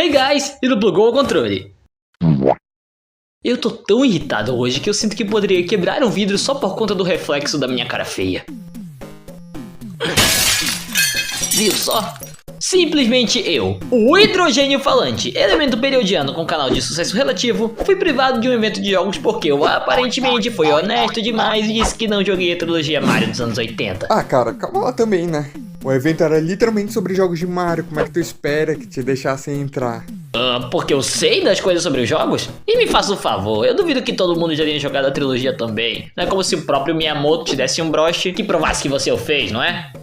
Hey guys, e não plugou o controle? Eu tô tão irritado hoje que eu sinto que poderia quebrar um vidro só por conta do reflexo da minha cara feia. Viu só? Simplesmente eu, o hidrogênio falante, elemento periodiano com canal de sucesso relativo, fui privado de um evento de jogos porque eu aparentemente fui honesto demais e disse que não joguei a trilogia Mario dos anos 80. Ah, cara, calma lá também, né? O evento era literalmente sobre jogos de Mario, como é que tu espera que te deixassem entrar? Porque eu sei das coisas sobre os jogos? E me faça um favor, eu duvido que todo mundo já tenha jogado a trilogia também. Não é como se o próprio Miyamoto te desse um broche que provasse que você o fez, não é?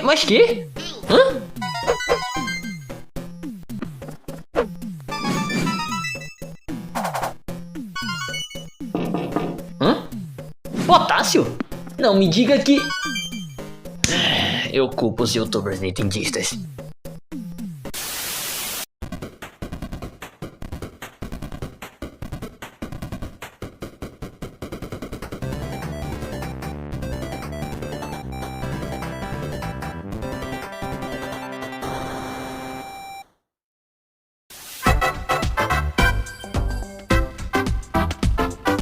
Mas que? Hã? Hã? Potássio? Não me diga que... Eu culpo os youtubers nintendistas.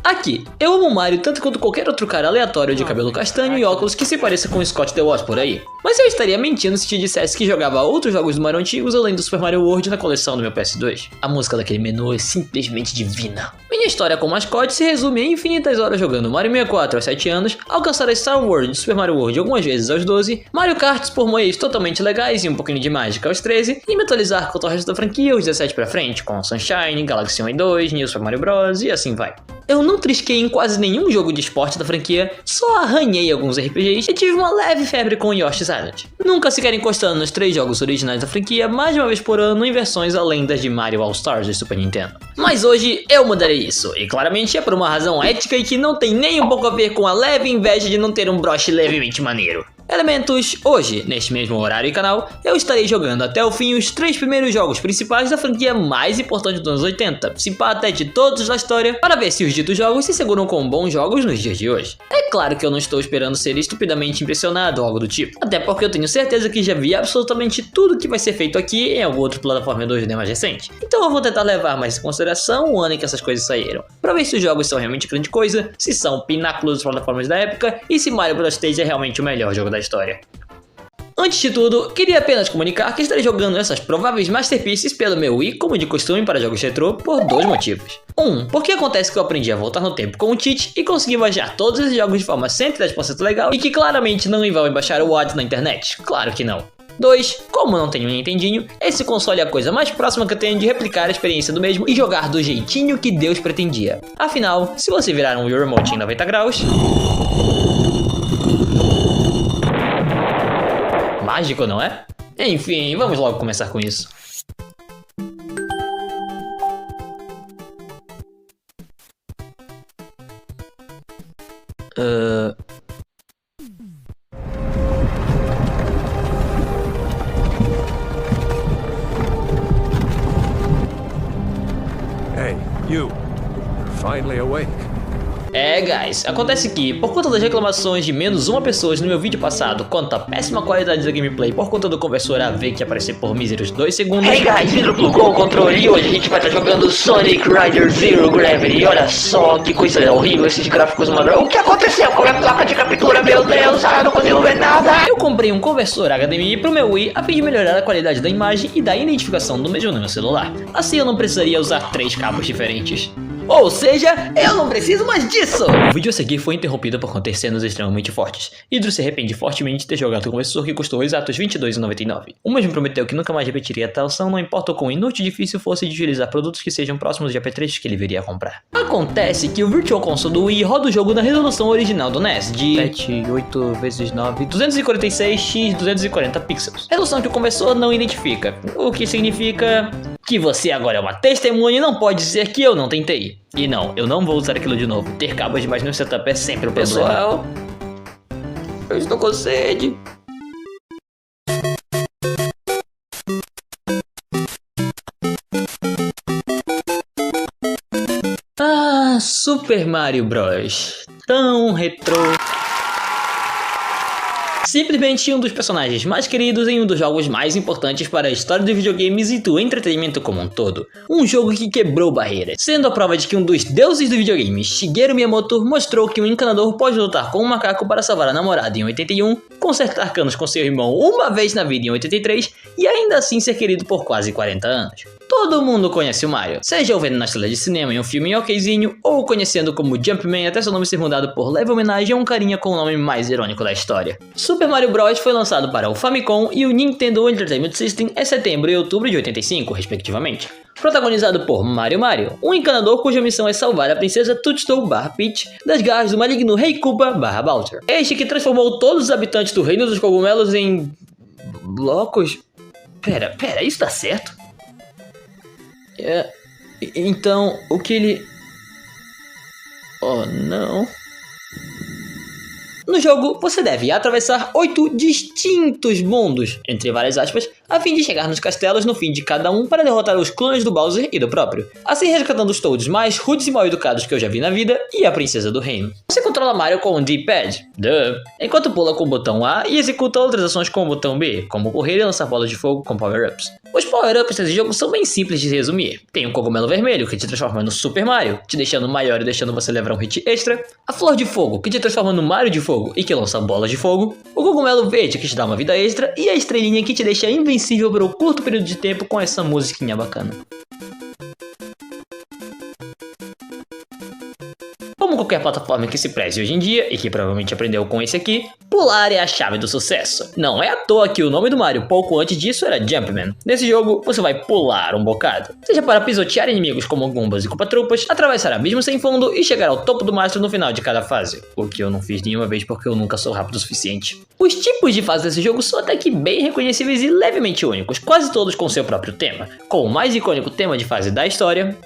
Aqui, eu amo o Mario tanto quanto qualquer outro cara aleatório de cabelo castanho e óculos que se pareça com o Scott The Wasp por aí. Mas eu estaria mentindo se te dissesse que jogava outros jogos do Mario antigos além do Super Mario World na coleção do meu PS2. A música daquele menu é simplesmente divina. Minha história com o mascote se resume a infinitas horas jogando Mario 64 aos 7 anos, alcançar a Star World de Super Mario World algumas vezes aos 12, Mario Karts por meios totalmente legais e um pouquinho de mágica aos 13, e me atualizar com o resto da franquia aos 17 pra frente, com Sunshine, Galaxy 1 e 2, New Super Mario Bros. E assim vai. Eu não trisquei em quase nenhum jogo de esporte da franquia, só arranhei alguns RPGs e tive uma leve febre com Yoshi's Island. Nunca sequer encostando nos 3 jogos originais da franquia, mais de uma vez por ano em versões além das de Mario All Stars do Super Nintendo. Mas hoje eu mudarei isso, e claramente é por uma razão ética e que não tem nem um pouco a ver com a leve inveja de não ter um broche levemente maneiro. Elementos, hoje, neste mesmo horário e canal, eu estarei jogando até o fim os 3 primeiros jogos principais da franquia mais importante dos anos 80, se pá até de todos da história, para ver se os ditos jogos se seguram com bons jogos nos dias de hoje. É claro que eu não estou esperando ser estupidamente impressionado ou algo do tipo, até porque eu tenho certeza que já vi absolutamente tudo que vai ser feito aqui em algum outro plataforma 2D mais recente. Então eu vou tentar levar mais em consideração o ano em que essas coisas saíram, para ver se os jogos são realmente grande coisa, se são pináculos das plataformas da época e se Mario Bros. 3 é realmente o melhor jogo da história. Antes de tudo, queria apenas comunicar que estarei jogando essas prováveis masterpieces pelo meu Wii, como de costume para jogos retrô, por 2 motivos. Porque acontece que eu aprendi a voltar no tempo com o cheat e consegui baixar todos esses jogos de forma 110% legal e que claramente não envolve baixar o WAD na internet, claro que não. 2. Como não tenho um Nintendinho, esse console é a coisa mais próxima que eu tenho de replicar a experiência do mesmo e jogar do jeitinho que Deus pretendia. Afinal, se você virar um Wii Remote em 90 graus... mágico, não é? Enfim, vamos logo começar com isso. Hey, you're finally awake. Guys, acontece que, por conta das reclamações de menos uma pessoa no meu vídeo passado quanto à péssima qualidade da gameplay por conta do conversor AV que apareceu por míseros 2 segundos... Hey guys, Vidro plugou o controle e hoje a gente vai estar jogando Sonic Rider Zero Gravity. Olha só que coisa horrível esses gráficos, mano. O que aconteceu com a minha placa de captura, meu Deus? Eu não consigo ver nada. Eu comprei um conversor HDMI pro meu Wii a fim de melhorar a qualidade da imagem e da identificação do mesmo no meu celular. Assim eu não precisaria usar 3 cabos diferentes. Ou seja, eu não preciso mais disso! O vídeo a seguir foi interrompido por conter cenas extremamente fortes. Hydro se arrepende fortemente de ter jogado o conversor que custou exatos R$ 22,99. O mesmo prometeu que nunca mais repetiria tal ação, não importa o quão inútil e difícil fosse de utilizar produtos que sejam próximos de apetrechos que ele viria a comprar. Acontece que o Virtual Console do Wii roda o jogo na resolução original do NES, de 7/8x9, 246x240 pixels. Resolução que o conversor não identifica, o que significa... que você agora é uma testemunha e não pode dizer que eu não tentei. E não, eu não vou usar aquilo de novo. Ter cabos demais no setup é sempre o problema. Pessoal, eu estou com sede. Super Mario Bros. Tão retrô. Simplesmente um dos personagens mais queridos em um dos jogos mais importantes para a história dos videogames e do entretenimento como um todo. Um jogo que quebrou barreiras, sendo a prova de que um dos deuses do videogame, Shigeru Miyamoto, mostrou que um encanador pode lutar com um macaco para salvar a namorada em 81, consertar canos com seu irmão uma vez na vida em 83 e ainda assim ser querido por quase 40 anos. Todo mundo conhece o Mario, seja o vendo nas telas de cinema em um filme okzinho, ou conhecendo como Jumpman até seu nome ser mudado por leve homenagem a um carinha com o nome mais irônico da história. Super Mario Bros. Foi lançado para o Famicom e o Nintendo Entertainment System em setembro e outubro de 85, respectivamente. Protagonizado por Mario, um encanador cuja missão é salvar a princesa Toadstool/Peach das garras do maligno Rei Koopa/Bowser. Este que transformou todos os habitantes do Reino dos Cogumelos em... blocos? Pera, isso tá certo? Então, o que ele... Oh, não... No jogo, você deve atravessar 8 distintos mundos, entre várias aspas, a fim de chegar nos castelos no fim de cada um para derrotar os clones do Bowser e do próprio, assim resgatando os Toads mais rudes e mal educados que eu já vi na vida e a princesa do reino. Você controla Mario com o D-Pad, enquanto pula com o botão A e executa outras ações com o botão B, como correr e lançar bolas de fogo com power-ups. Os power-ups desse jogo são bem simples de resumir. Tem um cogumelo vermelho, que te transforma no Super Mario, te deixando maior e deixando você levar um hit extra, a flor de fogo, que te transforma no Mario de fogo e que lança bolas de fogo, o cogumelo verde, que te dá uma vida extra, e a estrelinha, que te deixa invencível por um curto período de tempo com essa musiquinha bacana. Como qualquer plataforma que se preze hoje em dia, e que provavelmente aprendeu com esse aqui, pular é a chave do sucesso. Não é à toa que o nome do Mario pouco antes disso era Jumpman. Nesse jogo, você vai pular um bocado. Seja para pisotear inimigos como Goombas e Culpa-Trupas, atravessar abismos sem fundo e chegar ao topo do mastro no final de cada fase. O que eu não fiz nenhuma vez porque eu nunca sou rápido o suficiente. Os tipos de fases desse jogo são até que bem reconhecíveis e levemente únicos, quase todos com seu próprio tema. Com o mais icônico tema de fase da história...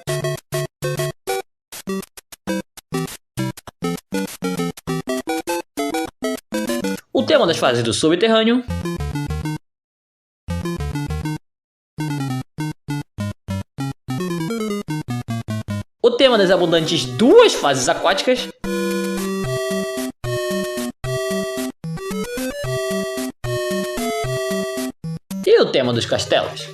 o tema das fases do subterrâneo, o tema das abundantes duas fases aquáticas, e o tema dos castelos.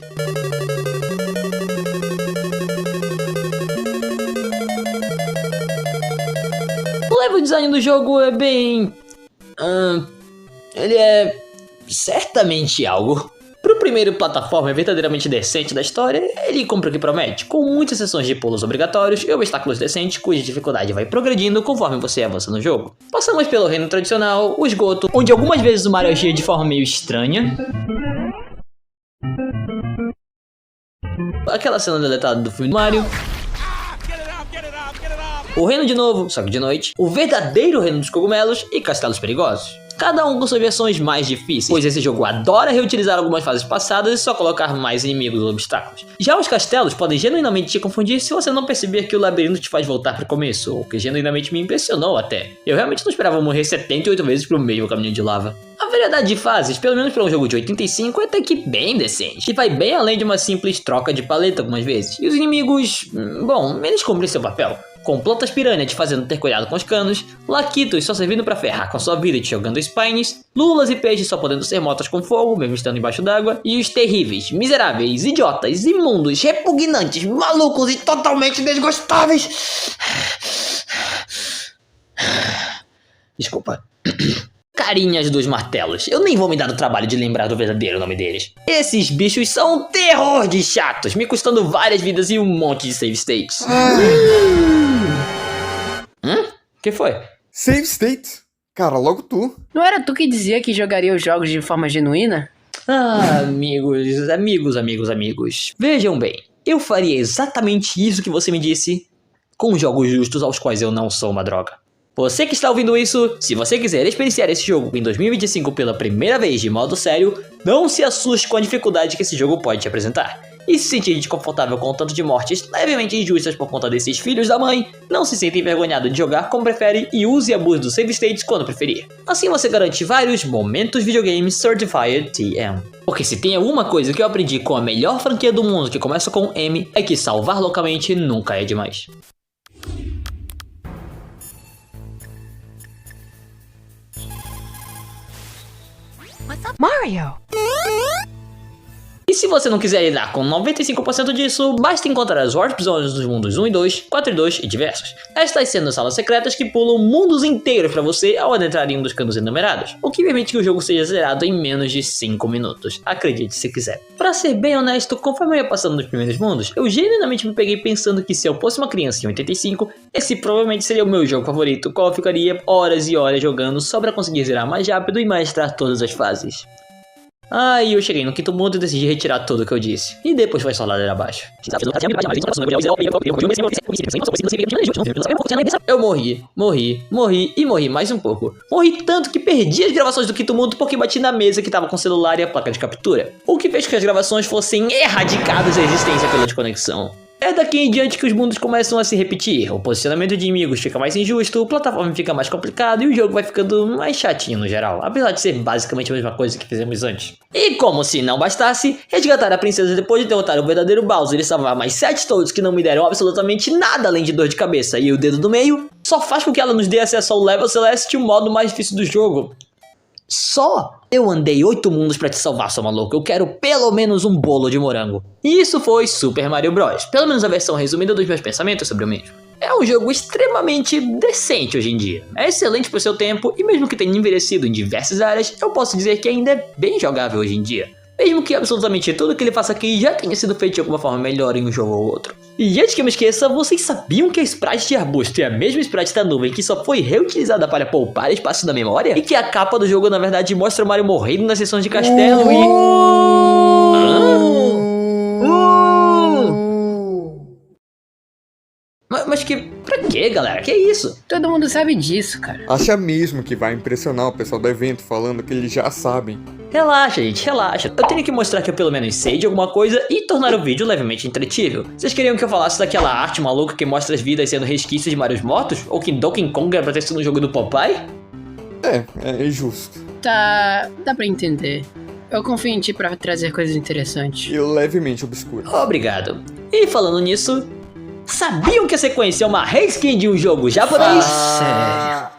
O level design do jogo é bem... ele é certamente algo. Pro primeiro plataforma verdadeiramente decente da história, ele cumpre o que promete, com muitas sessões de pulos obrigatórios e obstáculos decentes cuja dificuldade vai progredindo conforme você avança no jogo. Passamos pelo reino tradicional, o esgoto, onde algumas vezes o Mario agia de forma meio estranha. Aquela cena deletada do filme do Mario. O reino de novo, só que de noite. O verdadeiro reino dos cogumelos e castelos perigosos. Cada um com suas versões mais difíceis, pois esse jogo adora reutilizar algumas fases passadas e só colocar mais inimigos ou obstáculos. Já os castelos podem genuinamente te confundir se você não perceber que o labirinto te faz voltar pro começo, o que genuinamente me impressionou até. Eu realmente não esperava morrer 78 vezes pro mesmo caminho de lava. A variedade de fases, pelo menos para um jogo de 85, é até que bem decente, e vai bem além de uma simples troca de paleta algumas vezes. E os inimigos, bom, eles cumprem seu papel. Com plantas piranha te fazendo ter cuidado com os canos, laquitos só servindo pra ferrar com a sua vida e te jogando spines, lulas e peixes só podendo ser mortas com fogo, mesmo estando embaixo d'água, e os terríveis, miseráveis, idiotas, imundos, repugnantes, malucos e totalmente desgostáveis. Desculpa. Carinhas dos martelos. Eu nem vou me dar o trabalho de lembrar do verdadeiro nome deles. Esses bichos são um terror de chatos, me custando várias vidas e um monte de save states. Que foi? Save state? Cara, logo tu. Não era tu que dizia que jogaria os jogos de forma genuína? Ah, amigos. Vejam bem, eu faria exatamente isso que você me disse com jogos justos aos quais eu não sou uma droga. Você que está ouvindo isso, se você quiser experienciar esse jogo em 2025 pela primeira vez de modo sério, não se assuste com a dificuldade que esse jogo pode te apresentar. E se sentir desconfortável com o tanto de mortes levemente injustas por conta desses filhos da mãe, não se sinta envergonhado de jogar como prefere e use e abuse do save states quando preferir. Assim você garante vários momentos videogames Certified TM. Porque se tem alguma coisa que eu aprendi com a melhor franquia do mundo que começa com M, é que salvar loucamente nunca é demais. Mario! E se você não quiser lidar com 95% disso, basta encontrar as Warp Zones dos mundos 1 e 2, 4 e 2 e diversos. Estas sendo salas secretas que pulam mundos inteiros para você ao adentrar em um dos canos enumerados, o que permite que o jogo seja zerado em menos de 5 minutos, acredite se quiser. Pra ser bem honesto, conforme eu ia passando nos primeiros mundos, eu genuinamente me peguei pensando que se eu fosse uma criança em 85, esse provavelmente seria o meu jogo favorito, qual eu ficaria horas e horas jogando só pra conseguir zerar mais rápido e maestrar todas as fases. Aí eu cheguei no quinto mundo e decidi retirar tudo o que eu disse. E depois foi só ladeira abaixo. Eu morri mais um pouco. Morri tanto que perdi as gravações do quinto mundo porque bati na mesa que tava com o celular e a placa de captura. O que fez com que as gravações fossem erradicadas da existência pela desconexão. É daqui em diante que os mundos começam a se repetir, o posicionamento de inimigos fica mais injusto, a plataforma fica mais complicada e o jogo vai ficando mais chatinho no geral, apesar de ser basicamente a mesma coisa que fizemos antes. E como se não bastasse, resgatar a princesa depois de derrotar o verdadeiro Bowser e salvar mais 7 Toads que não me deram absolutamente nada além de dor de cabeça e o dedo do meio, só faz com que ela nos dê acesso ao Level Celeste, o modo mais difícil do jogo. Só? Eu andei 8 mundos pra te salvar, seu maluco. Eu quero pelo menos um bolo de morango. E isso foi Super Mario Bros. Pelo menos a versão resumida dos meus pensamentos sobre o mesmo. É um jogo extremamente decente hoje em dia. É excelente pro seu tempo e mesmo que tenha envelhecido em diversas áreas, eu posso dizer que ainda é bem jogável hoje em dia. Mesmo que absolutamente tudo que ele faça aqui já tenha sido feito de alguma forma melhor em um jogo ou outro. E antes que eu me esqueça, vocês sabiam que a sprite de arbusto é a mesma sprite da nuvem que só foi reutilizada para poupar espaço da memória? E que a capa do jogo na verdade mostra o Mario morrendo nas sessões de castelo Mas que... pra quê, galera? Que isso? Todo mundo sabe disso, cara. Acha mesmo que vai impressionar o pessoal do evento falando que eles já sabem. Relaxa, gente, relaxa. Eu tenho que mostrar que eu pelo menos sei de alguma coisa e tornar o vídeo levemente entretível. Vocês queriam que eu falasse daquela arte maluca que mostra as vidas sendo resquícios de Marios mortos? Ou que Donkey Kong era pra ter sido no jogo do Popeye? É justo. Tá... dá pra entender. Eu confio em ti pra trazer coisas interessantes. E levemente obscuro. Obrigado. E falando nisso... sabiam que a sequência é uma reskin de um jogo japonês? Sério.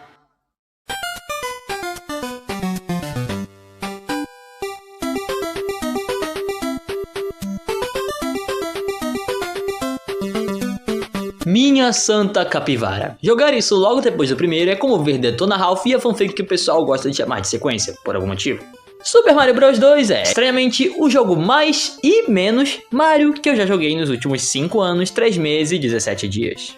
Minha santa capivara. Jogar isso logo depois do primeiro é como ver Detona Ralph e a fanfic que o pessoal gosta de chamar de sequência, por algum motivo. Super Mario Bros 2 é, estranhamente, o jogo mais e menos Mario que eu já joguei nos últimos 5 anos, 3 meses e 17 dias.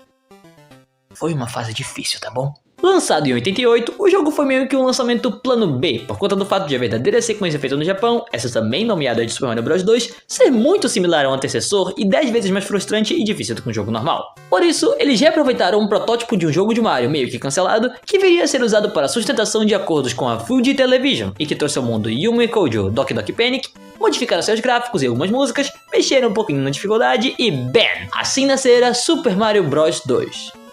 Foi uma fase difícil, tá bom? Lançado em 88, o jogo foi meio que um lançamento plano B, por conta do fato de a verdadeira sequência feita no Japão, essa também nomeada de Super Mario Bros 2, ser muito similar ao antecessor e 10 vezes mais frustrante e difícil do que um jogo normal. Por isso, eles reaproveitaram um protótipo de um jogo de Mario meio que cancelado, que viria a ser usado para sustentação de acordos com a Fuji Television, e que trouxe ao mundo Yume Kojo Doki Doki Panic, modificaram seus gráficos e algumas músicas, mexeram um pouquinho na dificuldade e BAM! Assim nascera Super Mario Bros 2.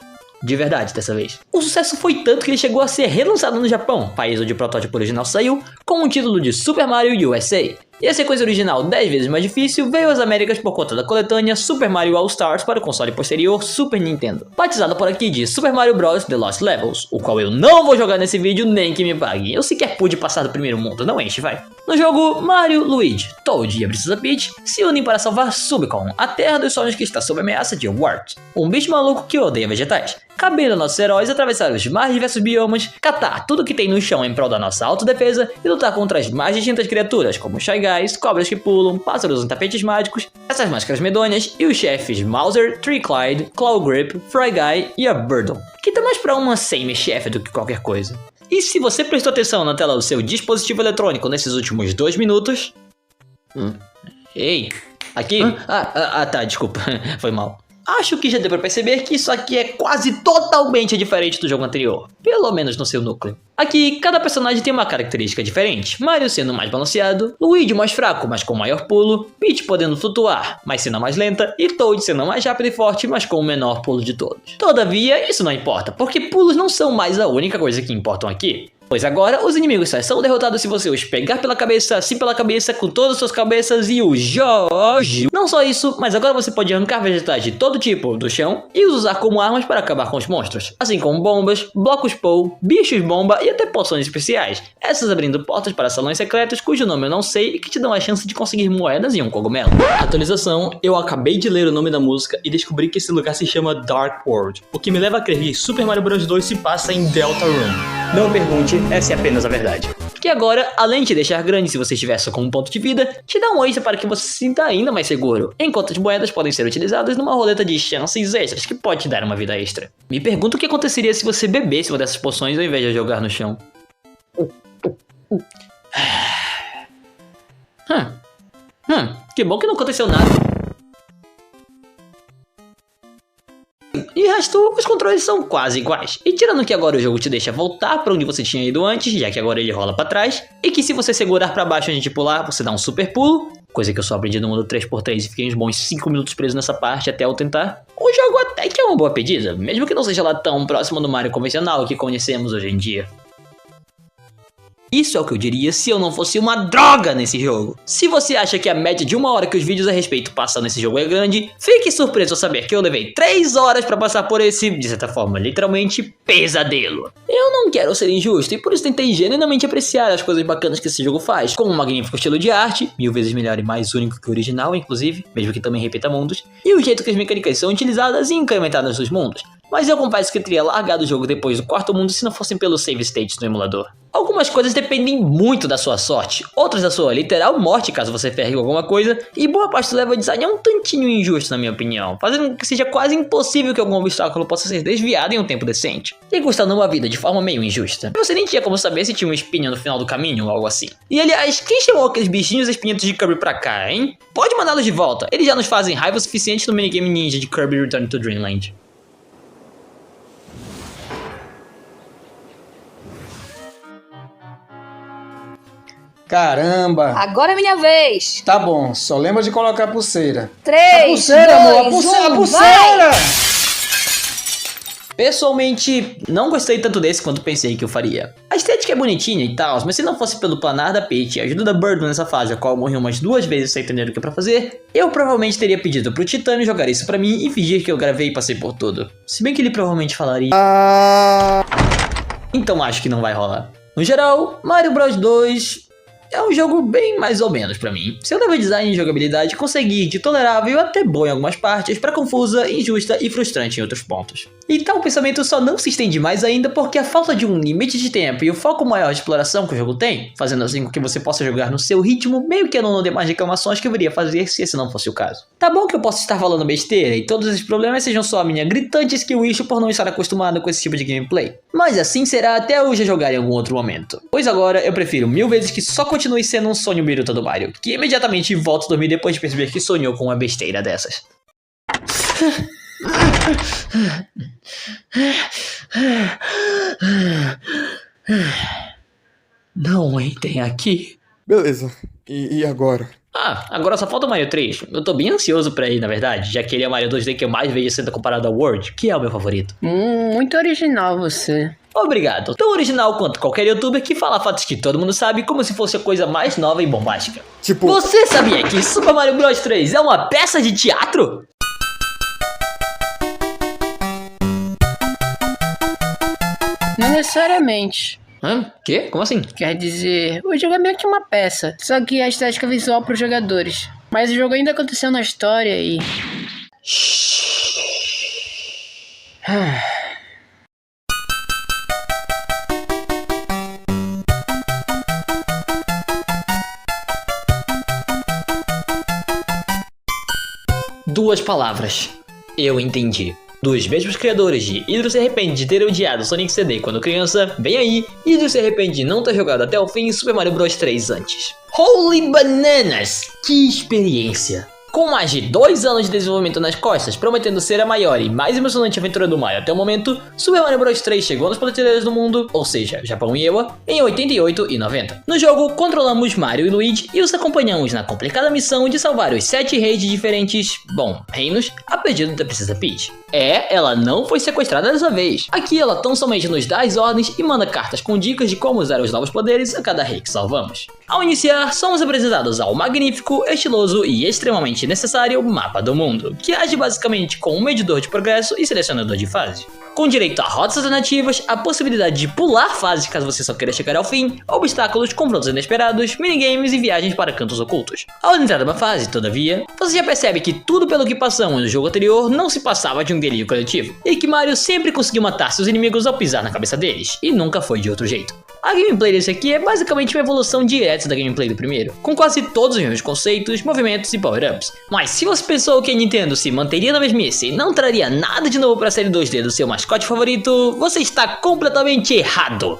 De verdade, dessa vez. O sucesso foi tanto que ele chegou a ser relançado no Japão, país onde o protótipo original saiu, com o título de Super Mario USA. E a sequência original 10 vezes mais difícil veio às Américas por conta da coletânea Super Mario All Stars para o console posterior Super Nintendo, batizada por aqui de Super Mario Bros. The Lost Levels, o qual eu não vou jogar nesse vídeo nem que me paguem, eu sequer pude passar do primeiro mundo, não enche, vai. No jogo, Mario, Luigi, Toad e a Princesa Peach se unem para salvar Subcon, a terra dos sonhos que está sob ameaça de Wart, um bicho maluco que odeia vegetais. Cabendo a nossos heróis atravessar os mais diversos biomas, catar tudo que tem no chão em prol da nossa autodefesa e lutar contra as mais distintas criaturas, como Shy Guys, cobras que pulam, pássaros em tapetes mágicos, essas máscaras medonhas e os chefes Mauser, Tree Clyde, Claw Grip, Fry Guy e a Birdle, que tá mais pra uma semi-chefe do que qualquer coisa. E se você prestou atenção na tela do seu dispositivo eletrônico nesses últimos 2 minutos... Ei, aqui? Tá, desculpa, foi mal. Acho que já deu pra perceber que isso aqui é quase totalmente diferente do jogo anterior, pelo menos no seu núcleo. Aqui, cada personagem tem uma característica diferente, Mario sendo mais balanceado, Luigi mais fraco, mas com maior pulo, Peach podendo flutuar, mas sendo mais lenta, e Toad sendo mais rápido e forte, mas com o menor pulo de todos. Todavia, isso não importa, porque pulos não são mais a única coisa que importam aqui. Pois agora, os inimigos só são derrotados se você os pegar pela cabeça, assim pela cabeça, com todas as suas cabeças e o Jorge. Não só isso, mas agora você pode arrancar vegetais de todo tipo do chão e os usar como armas para acabar com os monstros. Assim como bombas, blocos Pou, bichos bomba e até poções especiais. Essas abrindo portas para salões secretos cujo nome eu não sei e que te dão a chance de conseguir moedas e um cogumelo. Atualização, eu acabei de ler o nome da música e descobri que esse lugar se chama Dark World, o que me leva a crer que Super Mario Bros 2 se passa em Deltarune. Não pergunte, essa é apenas a verdade. Que agora, além de te deixar grande se você estiver só com um ponto de vida, te dá um extra para que você se sinta ainda mais seguro, enquanto as moedas podem ser utilizadas numa roleta de chances extras que pode te dar uma vida extra. Me pergunto o que aconteceria se você bebesse uma dessas poções ao invés de jogar no chão. Que bom que não aconteceu nada. E o resto, os controles são quase iguais. E tirando que agora o jogo te deixa voltar pra onde você tinha ido antes, já que agora ele rola pra trás, e que se você segurar pra baixo antes de pular, você dá um super pulo, coisa que eu só aprendi no mundo 3x3 e fiquei uns bons 5 minutos preso nessa parte até eu tentar. O jogo até que é uma boa pedida, mesmo que não seja lá tão próximo do Mario convencional que conhecemos hoje em dia. Isso é o que eu diria se eu não fosse uma droga nesse jogo. Se você acha que a média de 1 hora que os vídeos a respeito passam nesse jogo é grande, fique surpreso ao saber que eu levei 3 horas pra passar por esse, de certa forma, literalmente, pesadelo. Eu não quero ser injusto e por isso tentei genuinamente apreciar as coisas bacanas que esse jogo faz, como um magnífico estilo de arte, 1000 vezes melhor e mais único que o original, inclusive, mesmo que também repita mundos, e o jeito que as mecânicas são utilizadas e incrementadas nos mundos. Mas eu confesso que eu teria largado o jogo depois do 4º mundo se não fossem pelos save states no emulador. Algumas coisas dependem muito da sua sorte, outras da sua literal morte caso você ferre com alguma coisa, e boa parte do level design é um tantinho injusto na minha opinião, fazendo com que seja quase impossível que algum obstáculo possa ser desviado em um tempo decente, e custando uma vida de forma meio injusta. Você nem tinha como saber se tinha uma espinha no final do caminho ou algo assim. E aliás, quem chamou aqueles bichinhos espinhentos de Kirby pra cá, hein? Pode mandá-los de volta, eles já nos fazem raiva o suficiente no minigame ninja de Kirby Return to Dreamland. Caramba! Agora é minha vez! Tá bom, só lembra de colocar a pulseira. 3, A pulseira, amor! A pulseira! A pulseira! Pessoalmente, não gostei tanto desse quanto pensei que eu faria. A estética é bonitinha e tal, mas se não fosse pelo planar da Peach e a ajuda da Bird nessa fase, a qual eu morri umas 2 vezes sem entender o que é pra fazer, eu provavelmente teria pedido pro Titânio jogar isso pra mim e fingir que eu gravei e passei por tudo. Se bem que ele provavelmente falaria... Então acho que não vai rolar. No geral, Mario Bros 2... é um jogo bem mais ou menos pra mim. Seu level design e jogabilidade consegue ir de tolerável até bom em algumas partes, pra confusa, injusta e frustrante em outros pontos. E tal pensamento só não se estende mais ainda porque a falta de um limite de tempo e o foco maior de exploração que o jogo tem, fazendo assim com que você possa jogar no seu ritmo, meio que anula demais reclamações que eu iria fazer se esse não fosse o caso. Tá bom que eu posso estar falando besteira e todos esses problemas sejam só a minha gritante skill issue por não estar acostumado com esse tipo de gameplay. Mas assim será até eu já jogar em algum outro momento. Pois agora eu prefiro 1000 vezes que só continue sendo um sonho biruta do Mario, que imediatamente volta a dormir depois de perceber que sonhou com uma besteira dessas. Não entrem aqui. Beleza, e agora? Agora só falta o Mario 3. Eu tô bem ansioso pra ir, na verdade, já que ele é o Mario 2D que eu mais vejo sendo comparado ao World, que é o meu favorito. Muito original você. Obrigado. Tão original quanto qualquer youtuber que fala fatos que todo mundo sabe como se fosse a coisa mais nova e bombástica. Tipo... Você sabia que Super Mario Bros 3 é uma peça de teatro? Não necessariamente. Quê? Como assim? Quer dizer, o jogo é meio que uma peça, só que a estética visual pros jogadores. Mas o jogo ainda aconteceu na história e... Duas palavras. Eu entendi. Dos mesmos criadores de Hydro se arrepende de ter odiado Sonic CD quando criança, vem aí, Hydro se arrepende de não ter jogado até o fim Super Mario Bros 3 antes. Holy bananas! Que experiência! Com mais de 2 anos de desenvolvimento nas costas, prometendo ser a maior e mais emocionante aventura do Mario até o momento, Super Mario Bros 3 chegou nas prateleiras do mundo, ou seja, Japão e EUA, em 88 e 90. No jogo, controlamos Mario e Luigi e os acompanhamos na complicada missão de salvar os 7 reis de diferentes, reinos, a pedido da Princesa Peach. Ela não foi sequestrada dessa vez. Aqui ela tão somente nos dá as ordens e manda cartas com dicas de como usar os novos poderes a cada rei que salvamos. Ao iniciar, somos apresentados ao magnífico, estiloso e extremamente necessário Mapa do Mundo, que age basicamente como um medidor de progresso e selecionador de fases. Com direito a rotas alternativas, a possibilidade de pular fases caso você só queira chegar ao fim, obstáculos, confrontos inesperados, minigames e viagens para cantos ocultos. Ao entrar numa fase, todavia, você já percebe que tudo pelo que passamos no jogo anterior não se passava de um delírio coletivo, e que Mario sempre conseguiu matar seus inimigos ao pisar na cabeça deles, e nunca foi de outro jeito. A gameplay desse aqui é basicamente uma evolução direta da gameplay do primeiro, com quase todos os mesmos conceitos, movimentos e power-ups. Mas se você pensou que a Nintendo se manteria na mesmice e não traria nada de novo para a série 2D do seu mascote favorito, você está completamente errado.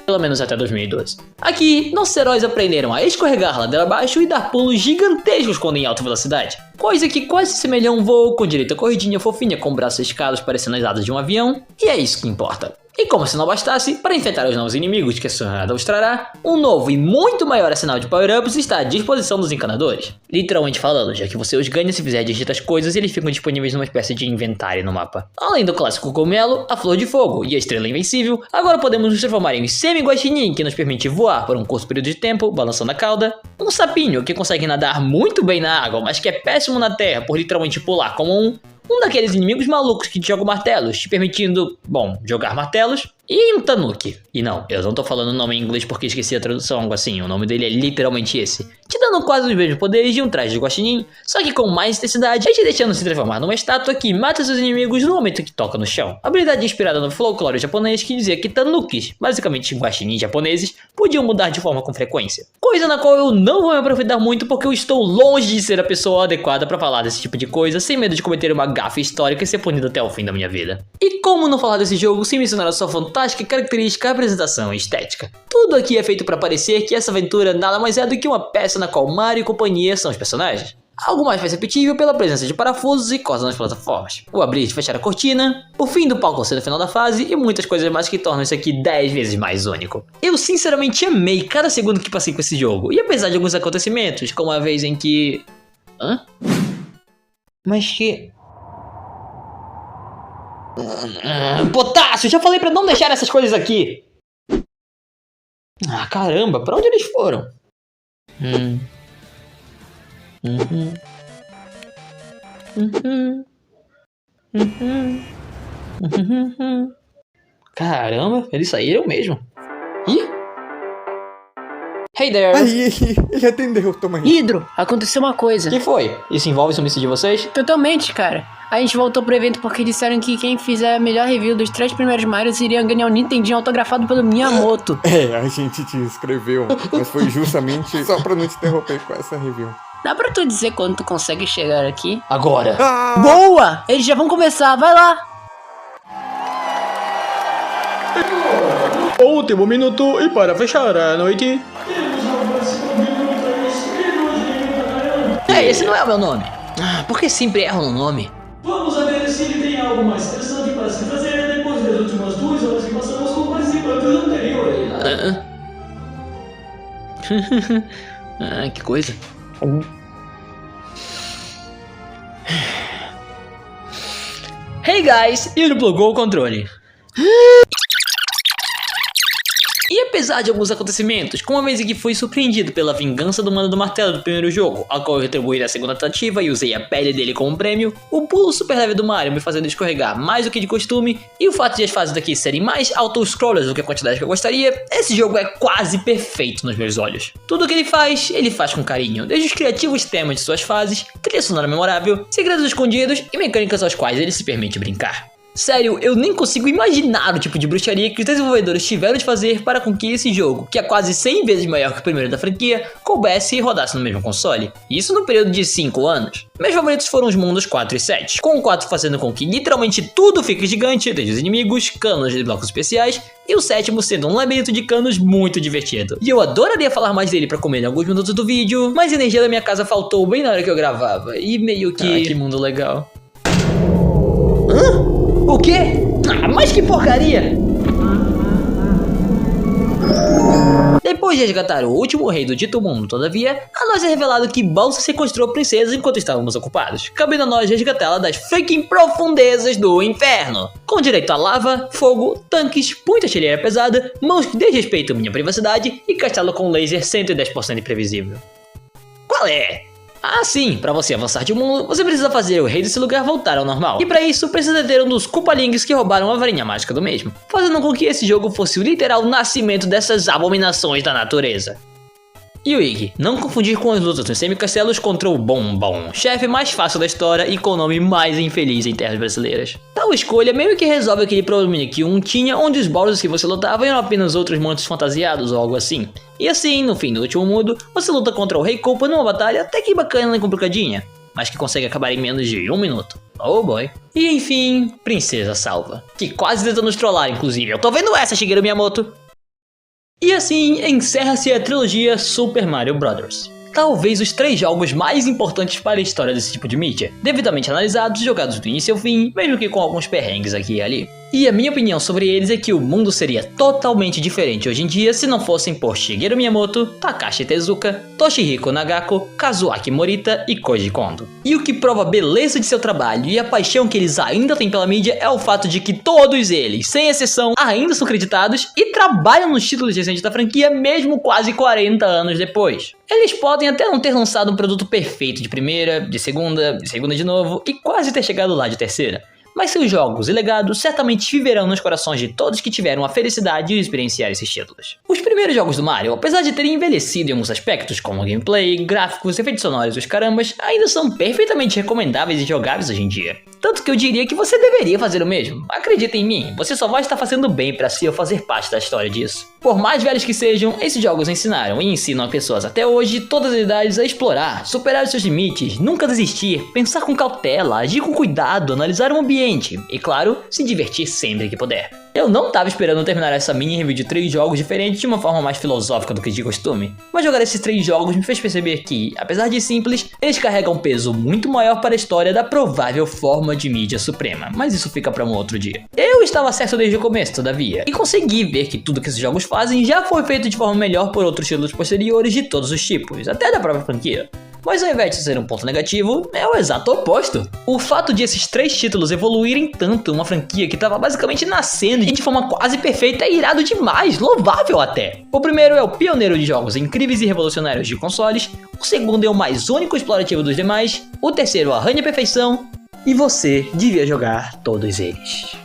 Pelo menos até 2012. Aqui, nossos heróis aprenderam a escorregar ladeira abaixo e dar pulos gigantescos quando em alta velocidade. Coisa que quase semelha a um voo com direito a corridinha fofinha com braços esticados parecendo as asas de um avião, e é isso que importa. E como se não bastasse, para enfrentar os novos inimigos que a jornada os trará, um novo e muito maior arsenal de power-ups está à disposição dos encanadores. Literalmente falando, já que você os ganha se fizer digitar as coisas e eles ficam disponíveis numa espécie de inventário no mapa. Além do clássico cogumelo, a flor de fogo e a estrela invencível, agora podemos nos transformar em um semi-guaxinim que nos permite voar por um curto período de tempo, balançando a cauda, um sapinho que consegue nadar muito bem na água, mas que é péssimo na terra por literalmente pular como um daqueles inimigos malucos que te jogam martelos, te permitindo, jogar martelos, e um Tanuki. E não, eu não tô falando o nome em inglês porque esqueci a tradução, algo assim, o nome dele é literalmente esse. Te dando quase os mesmos poderes de um traje de guaxinim, só que com mais intensidade e te deixando se transformar numa estátua que mata seus inimigos no momento que toca no chão. Habilidade inspirada no folclore japonês que dizia que Tanukis, basicamente guaxinins japoneses, podiam mudar de forma com frequência. Coisa na qual eu não vou me aprofundar muito porque eu estou longe de ser a pessoa adequada para falar desse tipo de coisa, sem medo de cometer uma gafe histórica e ser punido até o fim da minha vida. E como não falar desse jogo sem mencionar a sua fantástica e característica apresentação e estética? Tudo aqui é feito para parecer que essa aventura nada mais é do que uma peça na qual Mario e companhia são os personagens. Algo mais perceptível pela presença de parafusos e cordas nas plataformas, o abrir e fechar a cortina, o fim do palco ser no final da fase e muitas coisas mais que tornam isso aqui 10 vezes mais único. Eu sinceramente amei cada segundo que passei com esse jogo, e apesar de alguns acontecimentos, como a vez em que... Mas que... Potássio, já falei pra não deixar essas coisas aqui! Ah, caramba, pra onde eles foram? Caramba, eles saíram mesmo. Ih? Hey there! Aí, ele atendeu, toma aí. Hidro, aconteceu uma coisa. Que foi? Isso envolve o sumiço de vocês? Totalmente, cara. A gente voltou pro evento porque disseram que quem fizer a melhor review dos 3 primeiros Marios iria ganhar um Nintendinho autografado pelo Miyamoto. A gente te inscreveu, mas foi justamente só pra não te interromper com essa review. Dá pra tu dizer quando tu consegue chegar aqui? Agora! Boa! Eles já vão começar, vai lá! Último minuto e para fechar a noite. Esse não é o meu nome. Por que sempre erro no nome? Vamos ver se ele tem algo mais interessante para se fazer depois das últimas 2 horas que passamos com participantes anteriores. Que coisa. Hey guys, ele plugou o controle. E apesar de alguns acontecimentos, como a vez em que fui surpreendido pela vingança do Mano do Martelo do primeiro jogo, ao qual eu retribuí na segunda tentativa e usei a pele dele como prêmio, o pulo super leve do Mario me fazendo escorregar mais do que de costume, e o fato de as fases daqui serem mais auto-scrollers do que a quantidade que eu gostaria, esse jogo é quase perfeito nos meus olhos. Tudo o que ele faz com carinho, desde os criativos temas de suas fases, trilha sonora memorável, segredos escondidos e mecânicas aos quais ele se permite brincar. Sério, eu nem consigo imaginar o tipo de bruxaria que os desenvolvedores tiveram de fazer para com que esse jogo, que é quase 100 vezes maior que o primeiro da franquia, coubesse e rodasse no mesmo console. Isso no período de 5 anos. Meus favoritos foram os mundos 4 e 7, com o 4 fazendo com que literalmente tudo fique gigante, desde os inimigos, canos de blocos especiais, e o 7º sendo um labirinto de canos muito divertido. E eu adoraria falar mais dele pra comer em alguns minutos do vídeo, mas a energia da minha casa faltou bem na hora que eu gravava, e meio que... que mundo legal. Hã? O quê? Ah, mas que porcaria! Depois de resgatar o último rei do dito mundo, todavia, a nós é revelado que Balsa sequestrou a princesa enquanto estávamos ocupados, cabendo a nós resgatá-la das freaking profundezas do inferno. Com direito a lava, fogo, tanques, muita artilharia pesada, mãos que desrespeitam minha privacidade e castelo com laser 110% imprevisível. Qual é? Ah sim, pra você avançar de um mundo, você precisa fazer o rei desse lugar voltar ao normal. E pra isso, precisa ter um dos Koopalings que roubaram a varinha mágica do mesmo, fazendo com que esse jogo fosse o literal nascimento dessas abominações da natureza. Yuigi, não confundir com as lutas nos semi-castelos contra o Bombom, chefe mais fácil da história e com o nome mais infeliz em terras brasileiras. Tal escolha meio que resolve aquele problema que um tinha, onde os bosses que você lutava eram apenas outros monstros fantasiados ou algo assim. E assim, no fim do último mundo, você luta contra o Rei Koopa numa batalha até que bacana e complicadinha, mas que consegue acabar em menos de 1 minuto. Oh boy. E enfim, Princesa Salva, que quase tentou nos trollar inclusive. Eu tô vendo essa, Shigeru Miyamoto! E assim encerra-se a trilogia Super Mario Bros. Talvez os 3 jogos mais importantes para a história desse tipo de mídia, devidamente analisados e jogados do início ao fim, mesmo que com alguns perrengues aqui e ali. E a minha opinião sobre eles é que o mundo seria totalmente diferente hoje em dia se não fossem por Shigeru Miyamoto, Takashi Tezuka, Toshihiko Nagako, Kazuaki Morita e Koji Kondo. E o que prova a beleza de seu trabalho e a paixão que eles ainda têm pela mídia é o fato de que todos eles, sem exceção, ainda são creditados e trabalham nos títulos recentes da franquia mesmo quase 40 anos depois. Eles podem até não ter lançado um produto perfeito de primeira, de segunda de novo e quase ter chegado lá de terceira. Mas seus jogos e legados certamente viverão nos corações de todos que tiveram a felicidade de experienciar esses títulos. Os primeiros jogos do Mario, apesar de terem envelhecido em alguns aspectos como gameplay, gráficos, efeitos sonoros e os carambas, ainda são perfeitamente recomendáveis e jogáveis hoje em dia. Tanto que eu diria que você deveria fazer o mesmo. Acredita em mim, você só vai estar fazendo bem pra si ou fazer parte da história disso. Por mais velhos que sejam, esses jogos ensinaram e ensinam a pessoas até hoje, todas as idades, a explorar, superar os seus limites, nunca desistir, pensar com cautela, agir com cuidado, analisar o ambiente e, claro, se divertir sempre que puder. Eu não tava esperando terminar essa mini review de 3 jogos diferentes de uma forma mais filosófica do que de costume, mas jogar esses 3 jogos me fez perceber que, apesar de simples, eles carregam um peso muito maior para a história da provável forma de mídia suprema, mas isso fica para um outro dia. Eu estava certo desde o começo, todavia, e consegui ver que tudo que esses jogos fazem já foi feito de forma melhor por outros títulos posteriores de todos os tipos, até da própria franquia. Mas ao invés de ser um ponto negativo, é o exato oposto. O fato de esses 3 títulos evoluírem tanto uma franquia que estava basicamente nascendo de forma quase perfeita é irado demais, louvável até. O primeiro é o pioneiro de jogos incríveis e revolucionários de consoles, o segundo é o mais único e explorativo dos demais, o terceiro arranha a perfeição, e você devia jogar todos eles.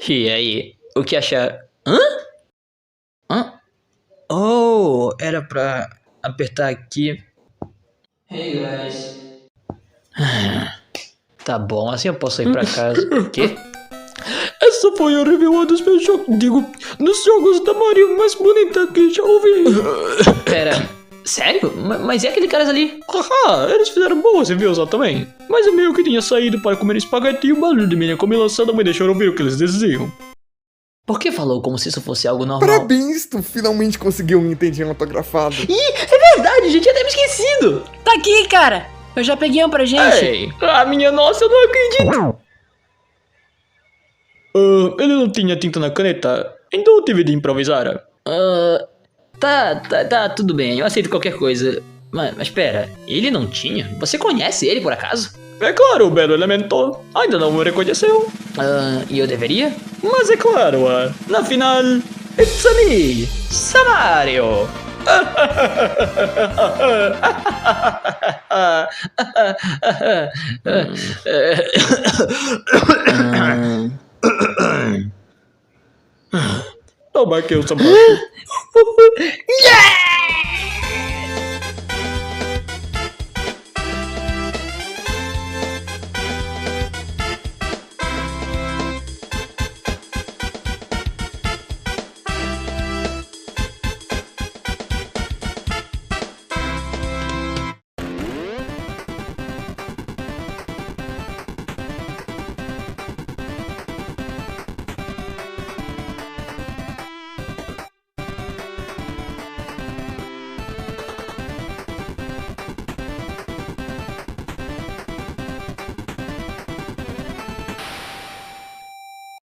E aí, o que achar? Hã? Oh, era pra apertar aqui. Hey guys. Tá bom, assim eu posso ir pra casa. Quê? Essa foi a review dos meus jogos, dos jogos da Mario mais bonita que já ouvi. Pera, sério? Mas e aquele caras ali? Haha, eles fizeram boas reviews lá também. Mas eu meio que tinha saído para comer espaguete e o barulho de minha comida não me deixou ouvir o que eles diziam. Por que falou como se isso fosse algo normal? Parabéns, tu finalmente conseguiu um Nintendinho autografado. Ih, é verdade, gente, tinha até me esquecido. Tá aqui, cara. Eu já peguei um pra gente. Ei, ah, minha nossa, eu não acredito. Ele não tinha tinta na caneta, então eu tive de improvisar. Tá, tudo bem, eu aceito qualquer coisa. Mas pera, ele não tinha? Você conhece ele por acaso? É claro, o belo elemento ainda não me reconheceu. E eu deveria? Mas é claro, na final, it's a me, Samario. Toma aqui o Samario. Yeah!